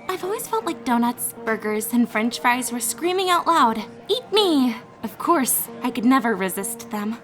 I've always felt like donuts, burgers, and french fries were screaming out loud, "Eat me!" Of course, I could never resist them.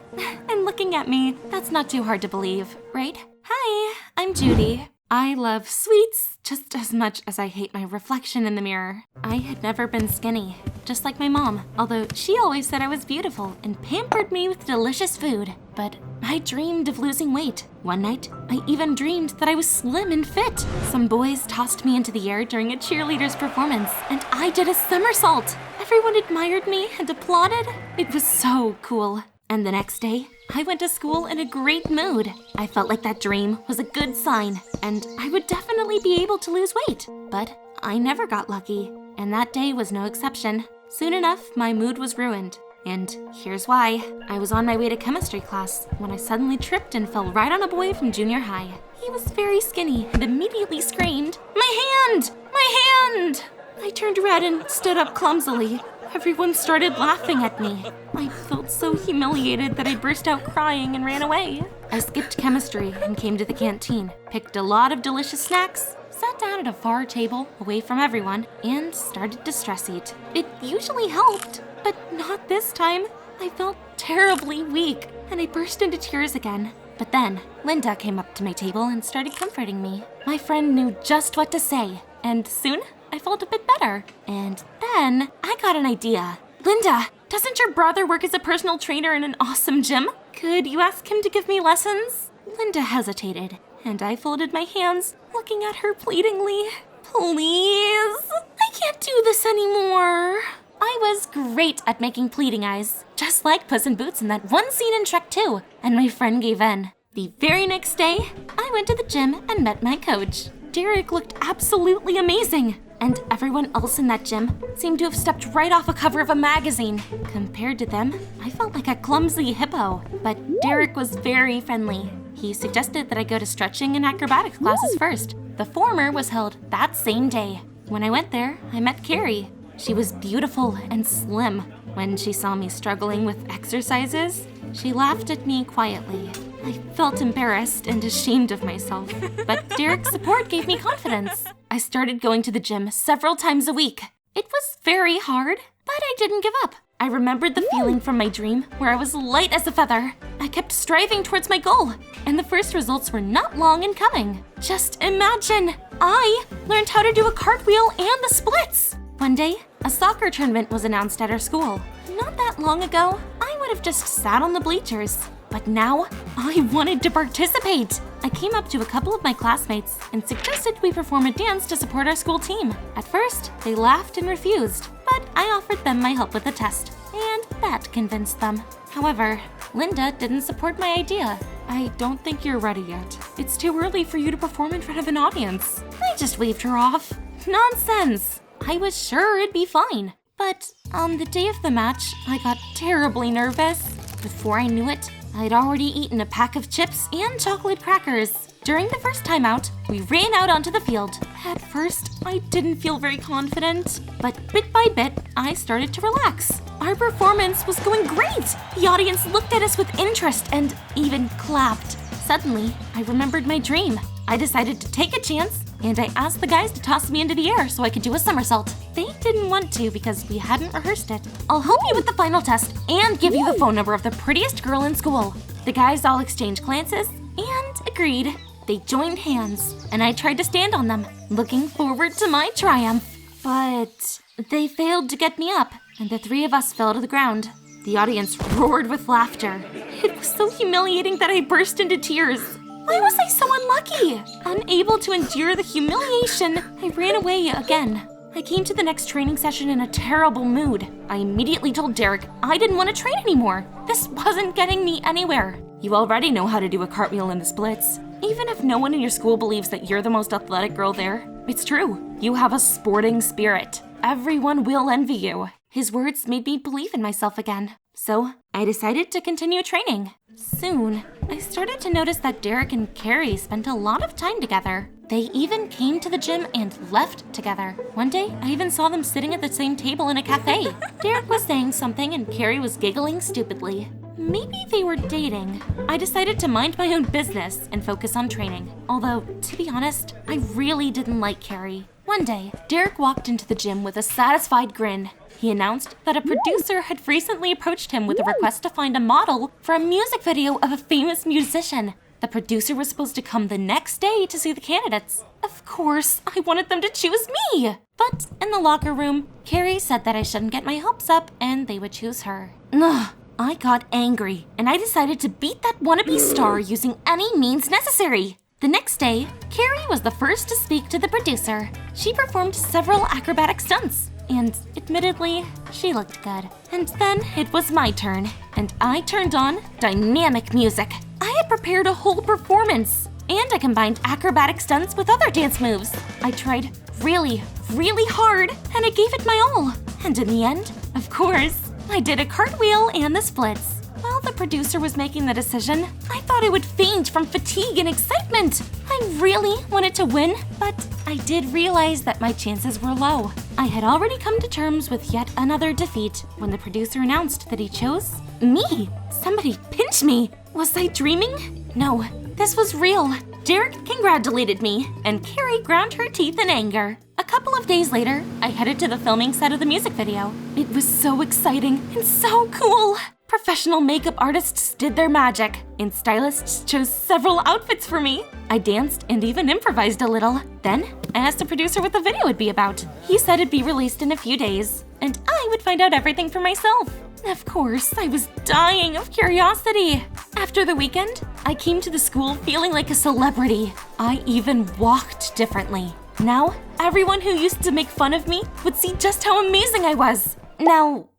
And looking at me, that's not too hard to believe, right? Hi, I'm Judy. I love sweets just as much as I hate my reflection in the mirror. I had never been skinny, just like my mom, although she always said I was beautiful and pampered me with delicious food. But I dreamed of losing weight. One night, I even dreamed that I was slim and fit. Some boys tossed me into the air during a cheerleader's performance, and I did a somersault. Everyone admired me and applauded. It was so cool. And the next day, I went to school in a great mood. I felt like that dream was a good sign, and I would definitely be able to lose weight. But I never got lucky, and that day was no exception. Soon enough, my mood was ruined. And here's why. I was on my way to chemistry class when I suddenly tripped and fell right on a boy from junior high. He was very skinny and immediately screamed, "My hand! My hand!" I turned red and stood up clumsily. Everyone started laughing at me. I felt so humiliated that I burst out crying and ran away. I skipped chemistry and came to the canteen, picked a lot of delicious snacks, sat down at a far table away from everyone, and started to stress eat. It usually helped, but not this time. I felt terribly weak, and I burst into tears again. But then, Linda came up to my table and started comforting me. My friend knew just what to say, and soon I felt a bit better. And then I got an idea. "Linda, doesn't your brother work as a personal trainer in an awesome gym? Could you ask him to give me lessons?" Linda hesitated, and I folded my hands, looking at her pleadingly. "Please, I can't do this anymore." I was great at making pleading eyes, just like Puss in Boots in that one scene in Shrek 2, and my friend gave in. The very next day, I went to the gym and met my coach. Derek looked absolutely amazing, and everyone else in that gym seemed to have stepped right off a cover of a magazine. Compared to them, I felt like a clumsy hippo, but Derek was very friendly. He suggested that I go to stretching and acrobatics classes first. The former was held that same day. When I went there, I met Carrie. She was beautiful and slim. When she saw me struggling with exercises, she laughed at me quietly. I felt embarrassed and ashamed of myself, but Derek's support gave me confidence. I started going to the gym several times a week. It was very hard, but I didn't give up. I remembered the feeling from my dream where I was light as a feather. I kept striving towards my goal, and the first results were not long in coming. Just imagine, I learned how to do a cartwheel and the splits. One day, a soccer tournament was announced at our school. Not that long ago, I would have just sat on the bleachers. But now, I wanted to participate. I came up to a couple of my classmates and suggested we perform a dance to support our school team. At first, they laughed and refused, but I offered them my help with the test, and that convinced them. However, Linda didn't support my idea. "I don't think you're ready yet. It's too early for you to perform in front of an audience." I just waved her off. Nonsense! I was sure it'd be fine. But on the day of the match, I got terribly nervous. Before I knew it, I'd already eaten a pack of chips and chocolate crackers. During the first time out, we ran out onto the field. At first, I didn't feel very confident, but bit by bit, I started to relax. Our performance was going great. The audience looked at us with interest and even clapped. Suddenly, I remembered my dream. I decided to take a chance, and I asked the guys to toss me into the air so I could do a somersault. They didn't want to because we hadn't rehearsed it. "I'll help you with the final test and give you the phone number of the prettiest girl in school." The guys all exchanged glances and agreed. They joined hands, and I tried to stand on them, looking forward to my triumph. But they failed to get me up, and the three of us fell to the ground. The audience roared with laughter. It was so humiliating that I burst into tears. Why was I so unlucky? Unable to endure the humiliation, I ran away again. I came to the next training session in a terrible mood. I immediately told Derek I didn't want to train anymore. This wasn't getting me anywhere. "You already know how to do a cartwheel and the splits. Even if no one in your school believes that you're the most athletic girl there, it's true. You have a sporting spirit. Everyone will envy you." His words made me believe in myself again. So I decided to continue training. Soon, I started to notice that Derek and Carrie spent a lot of time together. They even came to the gym and left together. One day, I even saw them sitting at the same table in a cafe. Derek was saying something and Carrie was giggling stupidly. Maybe they were dating. I decided to mind my own business and focus on training. Although, to be honest, I really didn't like Carrie. One day, Derek walked into the gym with a satisfied grin. He announced that a producer had recently approached him with a request to find a model for a music video of a famous musician. The producer was supposed to come the next day to see the candidates. Of course, I wanted them to choose me! But in the locker room, Carrie said that I shouldn't get my hopes up and they would choose her. Ugh. I got angry, and I decided to beat that wannabe star using any means necessary. The next day, Carrie was the first to speak to the producer. She performed several acrobatic stunts, and admittedly, she looked good. And then it was my turn, and I turned on dynamic music. I had prepared a whole performance, and I combined acrobatic stunts with other dance moves. I tried really hard, and I gave it my all. And in the end, of course, I did a cartwheel and the splits. While the producer was making the decision, I thought I would faint from fatigue and excitement. I really wanted to win, but I did realize that my chances were low. I had already come to terms with yet another defeat when the producer announced that he chose me. Somebody pinch me. Was I dreaming? No, this was real. Derek congratulated me, and Carrie ground her teeth in anger. A couple of days later, I headed to the filming set of the music video. It was so exciting and so cool. Professional makeup artists did their magic, and stylists chose several outfits for me. I danced and even improvised a little. Then, I asked the producer what the video would be about. He said it'd be released in a few days, and I would find out everything for myself. Of course, I was dying of curiosity. After the weekend, I came to the school feeling like a celebrity. I even walked differently. Now, everyone who used to make fun of me would see just how amazing I was. Now,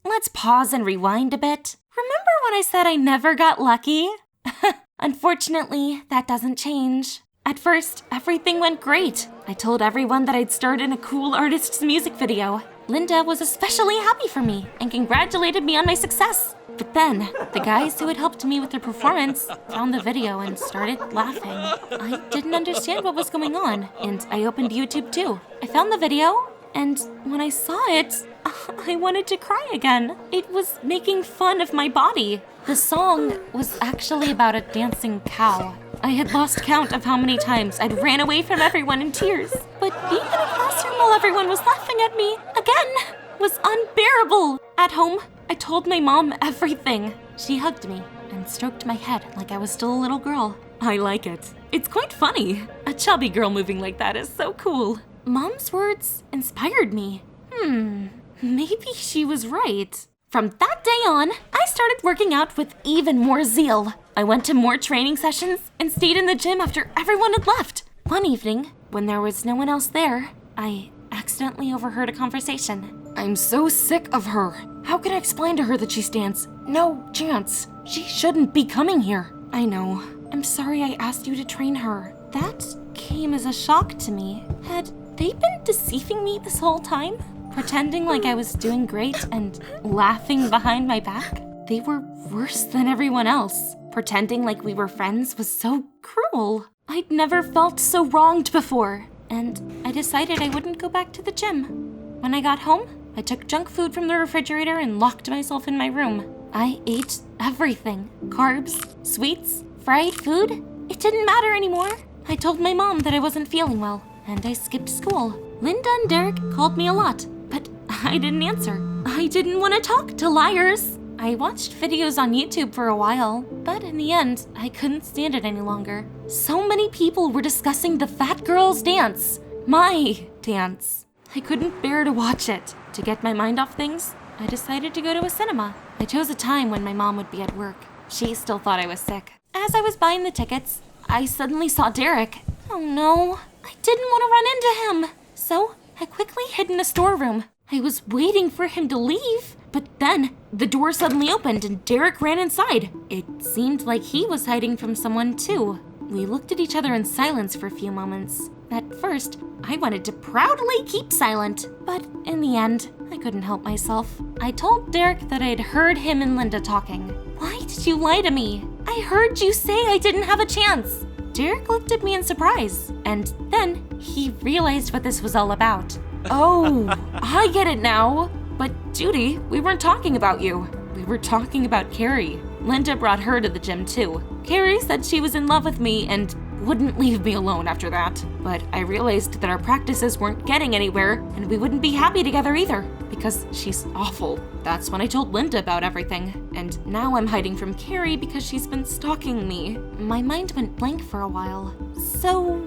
let's pause and rewind a bit. Remember when I said I never got lucky? Unfortunately, that doesn't change. At first, everything went great. I told everyone that I'd starred in a cool artist's music video. Linda was especially happy for me and congratulated me on my success. But then, the guys who had helped me with their performance found the video and started laughing. I didn't understand what was going on, and I opened YouTube too. I found the video, and when I saw it, I wanted to cry again. It was making fun of my body. The song was actually about a dancing cow. I had lost count of how many times I'd ran away from everyone in tears. But being in a classroom while everyone was laughing at me again was unbearable. At home, I told my mom everything. She hugged me and stroked my head like I was still a little girl. I like it. It's quite funny. A chubby girl moving like that is so cool. Mom's words inspired me. Maybe she was right. From that day on, I started working out with even more zeal. I went to more training sessions and stayed in the gym after everyone had left. One evening, when there was no one else there, I accidentally overheard a conversation. I'm so sick of her. How can I explain to her that she stands no chance? She shouldn't be coming here. I know. I'm sorry I asked you to train her. That came as a shock to me. Had they been deceiving me this whole time? Pretending like I was doing great and laughing behind my back? They were worse than everyone else. Pretending like we were friends was so cruel. I'd never felt so wronged before, and I decided I wouldn't go back to the gym. When I got home, I took junk food from the refrigerator and locked myself in my room. I ate everything. Carbs, sweets, fried food. It didn't matter anymore. I told my mom that I wasn't feeling well, and I skipped school. Linda and Derek called me a lot, but I didn't answer. I didn't want to talk to liars. I watched videos on YouTube for a while, but in the end, I couldn't stand it any longer. So many people were discussing the fat girl's dance. My dance. I couldn't bear to watch it. To get my mind off things, I decided to go to a cinema. I chose a time when my mom would be at work. She still thought I was sick. As I was buying the tickets, I suddenly saw Derek. Oh no, I didn't want to run into him. So I quickly hid in a storeroom. I was waiting for him to leave, but then the door suddenly opened and Derek ran inside. It seemed like he was hiding from someone too. We looked at each other in silence for a few moments. At first, I wanted to proudly keep silent, but in the end, I couldn't help myself. I told Derek that I'd heard him and Linda talking. Why did you lie to me? I heard you say I didn't have a chance. Derek looked at me in surprise, and then he realized what this was all about. Oh, I get it now. But Judy, we weren't talking about you. We were talking about Carrie. Linda brought her to the gym too. Carrie said she was in love with me and wouldn't leave me alone after that. But I realized that our practices weren't getting anywhere, and we wouldn't be happy together either, because she's awful. That's when I told Linda about everything, and now I'm hiding from Carrie because she's been stalking me. My mind went blank for a while. So,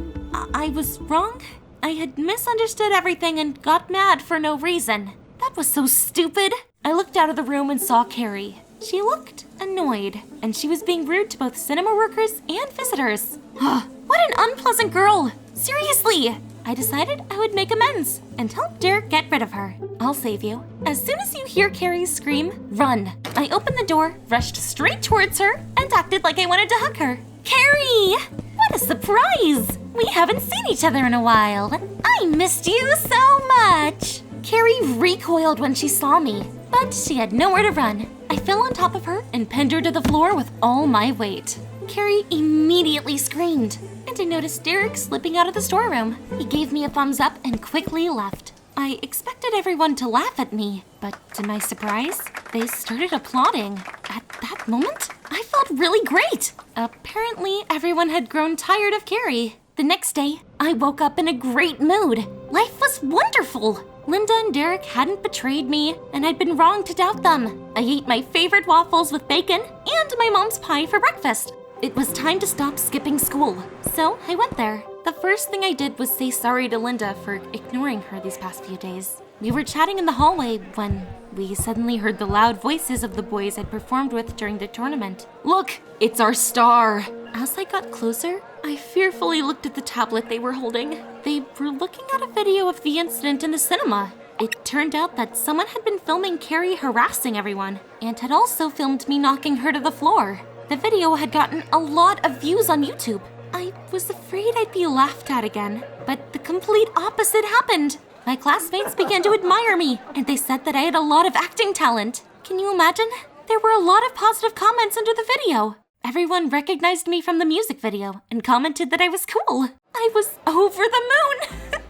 I was wrong? I had misunderstood everything and got mad for no reason. That was so stupid. I looked out of the room and saw Carrie. She looked annoyed, and she was being rude to both cinema workers and visitors. What an unpleasant girl! Seriously! I decided I would make amends and help Derek get rid of her. I'll save you. As soon as you hear Carrie scream, run. I opened the door, rushed straight towards her, and acted like I wanted to hug her. Carrie! What a surprise! We haven't seen each other in a while. I missed you so much. Carrie recoiled when she saw me, but she had nowhere to run. I fell on top of her and pinned her to the floor with all my weight. Carrie immediately screamed, and I noticed Derek slipping out of the storeroom. He gave me a thumbs up and quickly left. I expected everyone to laugh at me, but to my surprise, they started applauding. At that moment, I felt really great. Apparently, everyone had grown tired of Carrie. The next day, I woke up in a great mood. Life was wonderful. Linda and Derek hadn't betrayed me, and I'd been wrong to doubt them. I ate my favorite waffles with bacon and my mom's pie for breakfast. It was time to stop skipping school, so I went there. The first thing I did was say sorry to Linda for ignoring her these past few days. We were chatting in the hallway when we suddenly heard the loud voices of the boys I'd performed with during the tournament. Look, it's our star! As I got closer, I fearfully looked at the tablet they were holding. They were looking at a video of the incident in the cinema. It turned out that someone had been filming Carrie harassing everyone, and had also filmed me knocking her to the floor. The video had gotten a lot of views on YouTube. I was afraid I'd be laughed at again, but the complete opposite happened. My classmates began to admire me, and they said that I had a lot of acting talent. Can you imagine? There were a lot of positive comments under the video. Everyone recognized me from the music video and commented that I was cool. I was over the moon!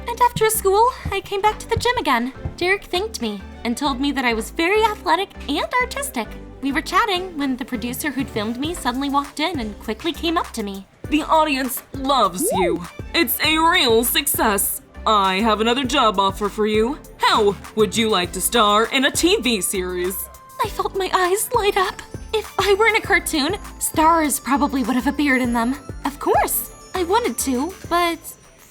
And after school, I came back to the gym again. Derek thanked me and told me that I was very athletic and artistic. We were chatting when the producer who'd filmed me suddenly walked in and quickly came up to me. The audience loves you. It's a real success. I have another job offer for you. How would you like to star in a TV series? I felt my eyes light up. If I were in a cartoon, stars probably would have appeared in them. Of course, I wanted to, but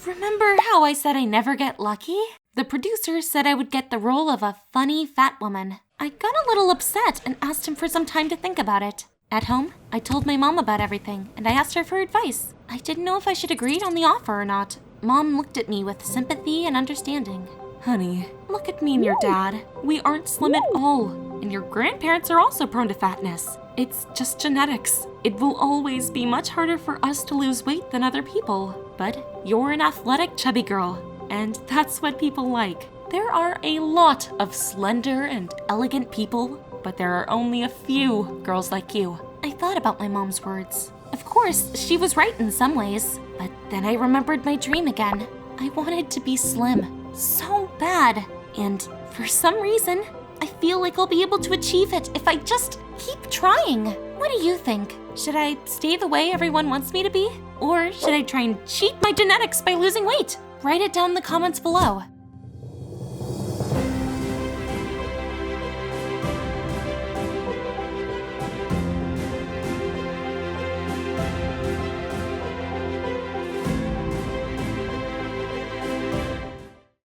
remember how I said I never get lucky? The producer said I would get the role of a funny fat woman. I got a little upset and asked him for some time to think about it. At home, I told my mom about everything, and I asked her for advice. I didn't know if I should agree on the offer or not. Mom looked at me with sympathy and understanding. Honey, look at me and your dad. We aren't slim at all, and your grandparents are also prone to fatness. It's just genetics. It will always be much harder for us to lose weight than other people. But you're an athletic, chubby girl, and that's what people like. There are a lot of slender and elegant people, but there are only a few girls like you. I thought about my mom's words. Of course, she was right in some ways, but then I remembered my dream again. I wanted to be slim, so bad, and for some reason, I feel like I'll be able to achieve it if I just keep trying. What do you think? Should I stay the way everyone wants me to be? Or should I try and cheat my genetics by losing weight? Write it down in the comments below.